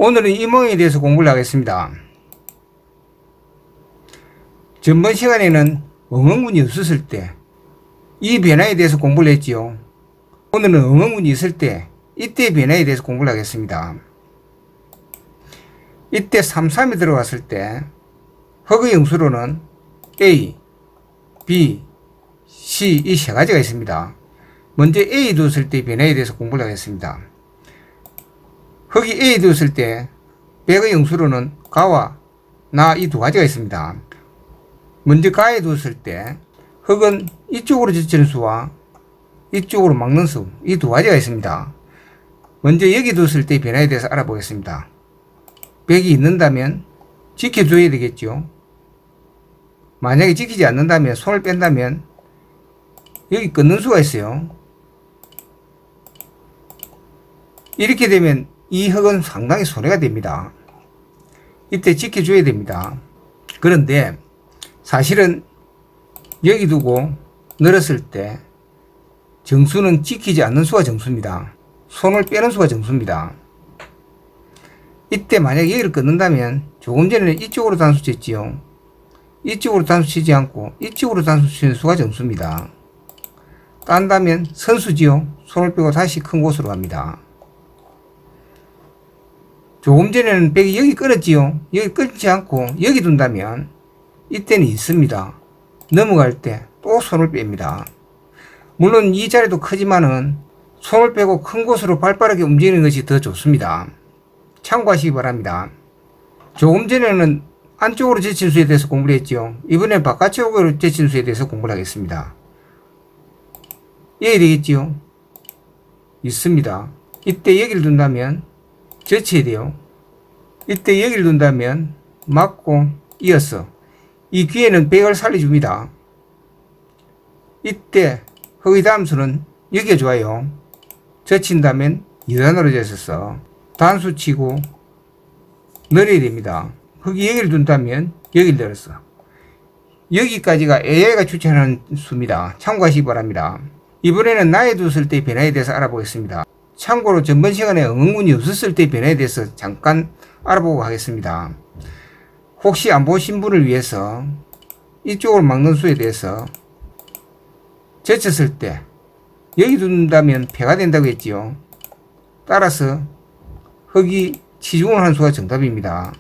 오늘은 이 모형에 대해서 공부를 하겠습니다. 전번 시간에는 응응문이 없었을 때 이 변화에 대해서 공부를 했지요. 오늘은 응응문이 있을 때 이때의 변화에 대해서 공부를 하겠습니다. 이때 3,3이 들어갔을 때 허의 영수로는 A, B, C 이 세 가지가 있습니다. 먼저 A 두었을 때의 변화에 대해서 공부를 하겠습니다. 흑이 A 두었을 때 백의 영수로는 가와 나 이 두 가지가 있습니다. 먼저 가에 두었을 때 흑은 이쪽으로 젖히는 수와 이쪽으로 막는 수 이 두 가지가 있습니다. 먼저 여기 두었을 때의 변화에 대해서 알아보겠습니다. 백이 있는다면 지켜줘야 되겠죠. 만약에 지키지 않는다면 손을 뺀다면 여기 끊는 수가 있어요. 이렇게 되면 이 흑은 상당히 손해가 됩니다. 이때 지켜줘야 됩니다. 그런데 사실은 여기 두고 늘었을 때 정수는 지키지 않는 수가 정수입니다. 손을 빼는 수가 정수입니다. 이때 만약에 여기를 끊는다면 조금 전에는 이쪽으로 단수 쳤지요. 이쪽으로 단수 치지 않고 이쪽으로 단수 치는 수가 정수입니다. 딴다면 선수지요. 손을 빼고 다시 큰 곳으로 갑니다. 조금 전에는 백이 여기 끊었지요. 여기 끊지 않고 여기 둔다면 이때는 있습니다. 넘어갈 때 또 손을 뺍니다. 물론 이 자리도 크지만은 손을 빼고 큰 곳으로 발빠르게 움직이는 것이 더 좋습니다. 참고하시기 바랍니다. 조금 전에는 안쪽으로 젖힌 수에 대해서 공부를 했죠. 이번엔 바깥쪽으로 젖힌 수에 대해서 공부를 하겠습니다. 여기 되겠지요. 있습니다. 이때 여기를 둔다면 젖혀야 돼요. 이때 여기를 둔다면 맞고 이어서 이 귀에는 백을 살려줍니다. 이때 흑의 다음 수는 여기가 좋아요. 젖힌다면 2단으로 젖어서 단수 치고 늘어야 됩니다. 흑이 여기를 둔다면 여기를 늘었어. 여기까지가 AI가 추천하는 수입니다. 참고하시기 바랍니다. 이번에는 나에 두었을 때의 변화에 대해서 알아보겠습니다. 참고로 전번 시간에 응응문이 없었을 때의 변화에 대해서 잠깐 알아보고 가겠습니다. 혹시 안 보신 분을 위해서 이쪽으로 막는 수에 대해서 젖혔을 때 여기 둔다면 패가 된다고 했지요. 따라서 흑이 치중을 한 수가 정답입니다.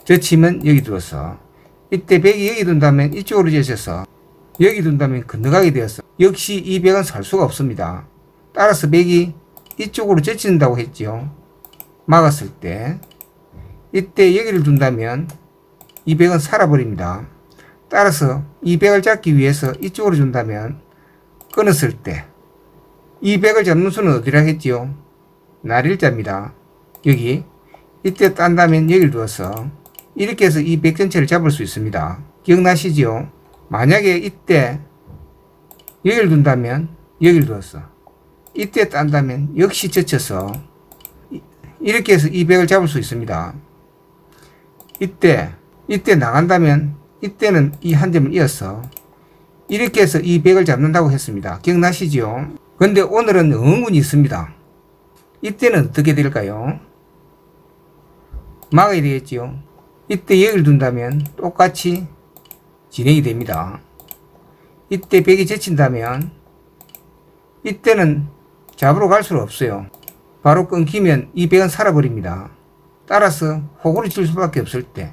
젖히면 여기 두었어. 이때 백이 여기 둔다면 이쪽으로 젖혀서 여기 둔다면 건너가게 되었어. 역시 이 백은 살 수가 없습니다. 따라서 백이 이쪽으로 젖힌다고 했지요. 막았을 때 이때 여기를 둔다면 이 백은 살아버립니다. 따라서 이 백을 잡기 위해서 이쪽으로 준다면 끊었을 때 이 백을 잡는 수는 어디라 했지요? 날일자입니다. 여기 이때 딴다면 여기를 두어서 이렇게 해서 이 백 전체를 잡을 수 있습니다. 기억나시지요? 만약에 이때 여기를 둔다면 여기를 두었어. 이때 딴다면 역시 젖혀서 이렇게 해서 이 백을 잡을 수 있습니다. 이때 나간다면 이때는 이 한 점을 이어서 이렇게 해서 이 백을 잡는다고 했습니다. 기억나시죠? 근데 오늘은 응응문이 있습니다. 이때는 어떻게 될까요? 막아야 되겠지요. 이때 여기를 둔다면 똑같이 진행이 됩니다. 이때 백이 젖힌다면 이때는 잡으러 갈 수가 없어요. 바로 끊기면 이 백은 살아버립니다. 따라서 호구를 칠 수밖에 없을 때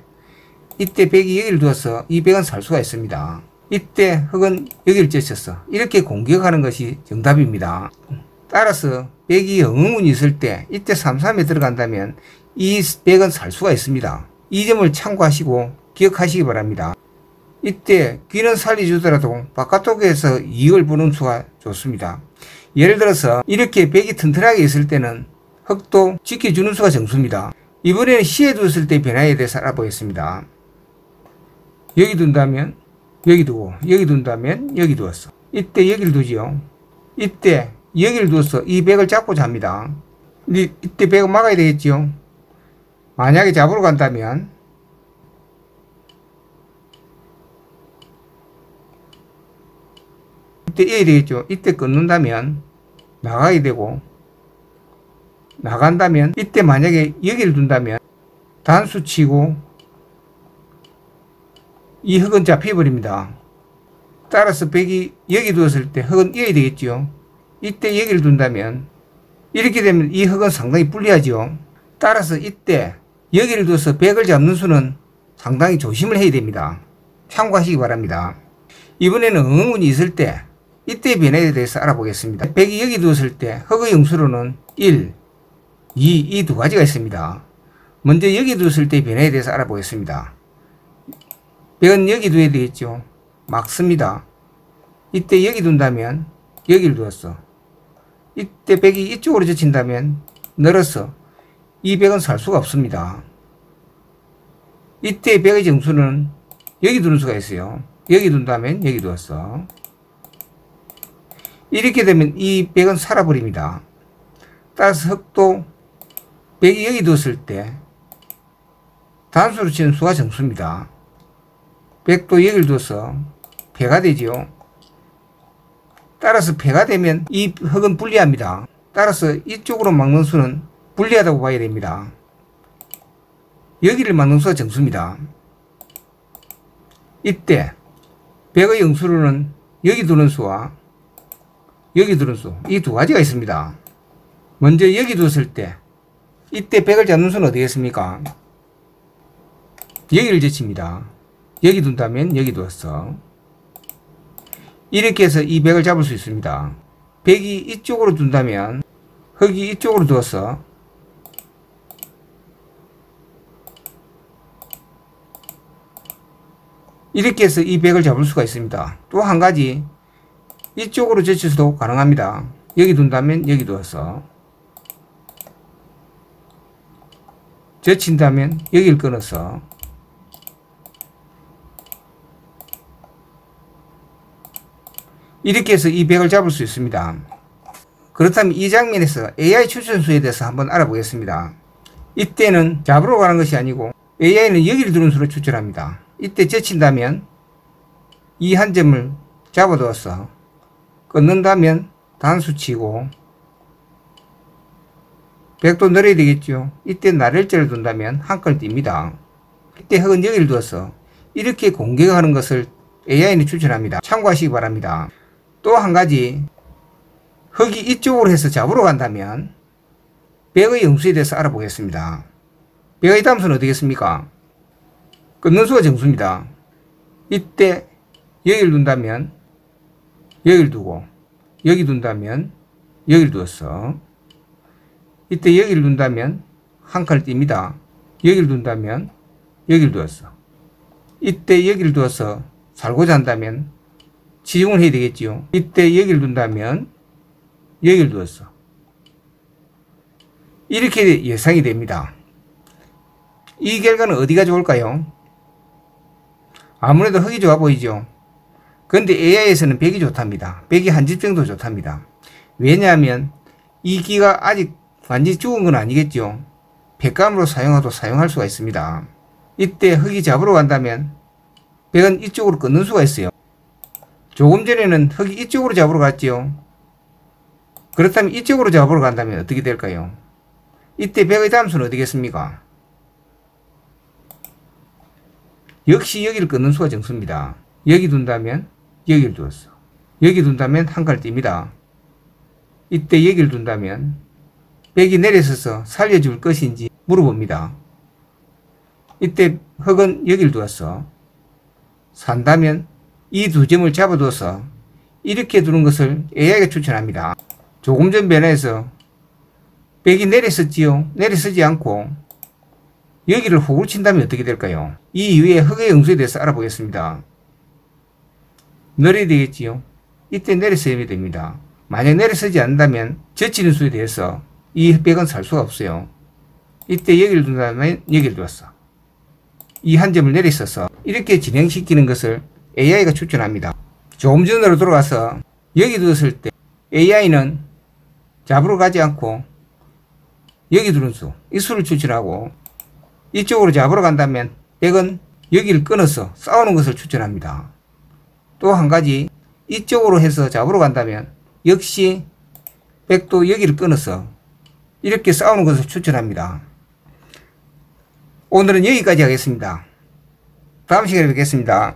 이때 백이 여기를 두어서 이 백은 살 수가 있습니다. 이때 흑은 여기를 젖혔어. 이렇게 공격하는 것이 정답입니다. 따라서 백이 응응문이 있을 때 이때 3,3에 들어간다면 이 백은 살 수가 있습니다. 이 점을 참고하시고 기억하시기 바랍니다. 이때 귀는 살려주더라도 바깥쪽에서 이익을 보는 수가 좋습니다. 예를 들어서 이렇게 백이 튼튼하게 있을 때는 흑도 지켜주는 수가 정수입니다. 이번에는 C에 두었을 때의 변화에 대해서 알아보겠습니다. 여기 둔다면 여기 두고 여기 둔다면 여기 두었어. 이때 여기를 두지요. 이때 여기를 두어서 이 백을 잡고자 합니다. 근데 이때 백을 막아야 되겠지요. 만약에 잡으러 간다면 이때 해야 되겠죠. 이때 끊는다면 나가야 되고 나간다면 이때 만약에 여기를 둔다면 단수 치고 이 흙은 잡혀버립니다. 따라서 백이 여기 두었을 때 흙은 이어야 되겠죠. 이때 여기를 둔다면 이렇게 되면 이 흙은 상당히 불리하죠. 따라서 이때 여기를 둬서 백을 잡는 수는 상당히 조심을 해야 됩니다. 참고하시기 바랍니다. 이번에는 응운이 있을 때 이때 변화에 대해서 알아보겠습니다. 백이 여기 두었을 때 흙의 영수로는 1, 2, 이 두 가지가 있습니다. 먼저 여기 두었을 때 변화에 대해서 알아보겠습니다. 백은 여기 두어야 되겠죠. 막습니다. 이때 여기 둔다면 여기를 두었어. 이때 백이 이쪽으로 젖힌다면 늘어서 이 백은 살 수가 없습니다. 이때 백의 정수는 여기 두는 수가 있어요. 여기 둔다면 여기 두었어. 이렇게 되면 이 백은 살아버립니다. 따라서 흙도 백이 여기 두었을 때 단수로 치는 수가 정수입니다. 백도 여기를 두어서 패가 되지요. 따라서 패가 되면 이 흙은 불리합니다. 따라서 이쪽으로 막는 수는 불리하다고 봐야 됩니다. 여기를 막는 수가 정수입니다. 이때 백의 영수로는 여기 두는 수와 여기 두는 수, 이 두 가지가 있습니다. 먼저 여기 뒀을 때 이때 백을 잡는 수는 어디겠습니까? 여기를 제칩니다. 여기 둔다면 여기 두었어. 이렇게 해서 이 백을 잡을 수 있습니다. 백이 이쪽으로 둔다면 흙이 이쪽으로 두었어. 이렇게 해서 이 백을 잡을 수가 있습니다. 또 한 가지 이쪽으로 제쳐서도 가능합니다. 여기 둔다면 여기 두었어. 제친다면 여기를 끊어서 이렇게 해서 이 백을 잡을 수 있습니다. 그렇다면 이 장면에서 AI 추천수에 대해서 한번 알아보겠습니다. 이때는 잡으러 가는 것이 아니고 AI는 여기를 두는 수로 추천합니다. 이때 제친다면 이 한 점을 잡아두어서 끊는다면 단수 치고 백도 늘어야 되겠죠. 이때 나열자를 둔다면 한 칸을 띱니다. 이때 흙은 여기를 두어서 이렇게 공격하는 것을 AI는 추천합니다. 참고하시기 바랍니다. 또 한 가지 흙이 이쪽으로 해서 잡으러 간다면 백의 영수에 대해서 알아보겠습니다. 백의 담수는 어디겠습니까? 끊는 수가 정수입니다. 이때 여기를 둔다면 여기를 두고 여기 둔다면 여기를 두었어. 이때 여기를 둔다면 한 칸을 띱니다. 여기를 둔다면 여기를 두었어. 이때 여기를 두어서 살고자 한다면 지중을 해야 되겠지요. 이때 여기를 둔다면 여기를 두었어. 이렇게 예상이 됩니다. 이 결과는 어디가 좋을까요? 아무래도 흙이 좋아 보이죠. 그런데 AI에서는 백이 좋답니다. 백이 한 집 정도 좋답니다. 왜냐하면 이 기가 아직 완전히 죽은 건 아니겠죠. 백감으로 사용해도 사용할 수가 있습니다. 이때 흙이 잡으러 간다면 백은 이쪽으로 끊는 수가 있어요. 조금 전에는 흙이 이쪽으로 잡으러 갔지요. 그렇다면 이쪽으로 잡으러 간다면 어떻게 될까요? 이때 백의 담수는 어디겠습니까? 역시 여기를 끊는 수가 정수입니다. 여기 둔다면 여기를 두었어. 여기 둔다면 한 칸을 띱니다. 이때 여기를 둔다면 백이 내려서서 살려줄 것인지 물어봅니다. 이때 흙은 여기를 두었어. 산다면 이 두 점을 잡아둬서 이렇게 두는 것을 AI가 추천합니다. 조금 전 변화에서 백이 내렸었지요. 내려서지 않고 여기를 호구를 친다면 어떻게 될까요? 이 이후에 흙의 영수에 대해서 알아보겠습니다. 내려야 되겠지요. 이때 내려서야 됩니다. 만약 내려서지 않는다면 젖히는 수에 대해서 이 백은 살 수가 없어요. 이때 여기를 둔다면 여기를 두었어. 이 한 점을 내렸어서 이렇게 진행시키는 것을 AI가 추천합니다. 조금 전으로 돌아가서 여기 두었을 때 AI는 잡으러 가지 않고 여기 두는 수, 이 수를 추천하고 이쪽으로 잡으러 간다면 백은 여기를 끊어서 싸우는 것을 추천합니다. 또 한 가지 이쪽으로 해서 잡으러 간다면 역시 백도 여기를 끊어서 이렇게 싸우는 것을 추천합니다. 오늘은 여기까지 하겠습니다. 다음 시간에 뵙겠습니다.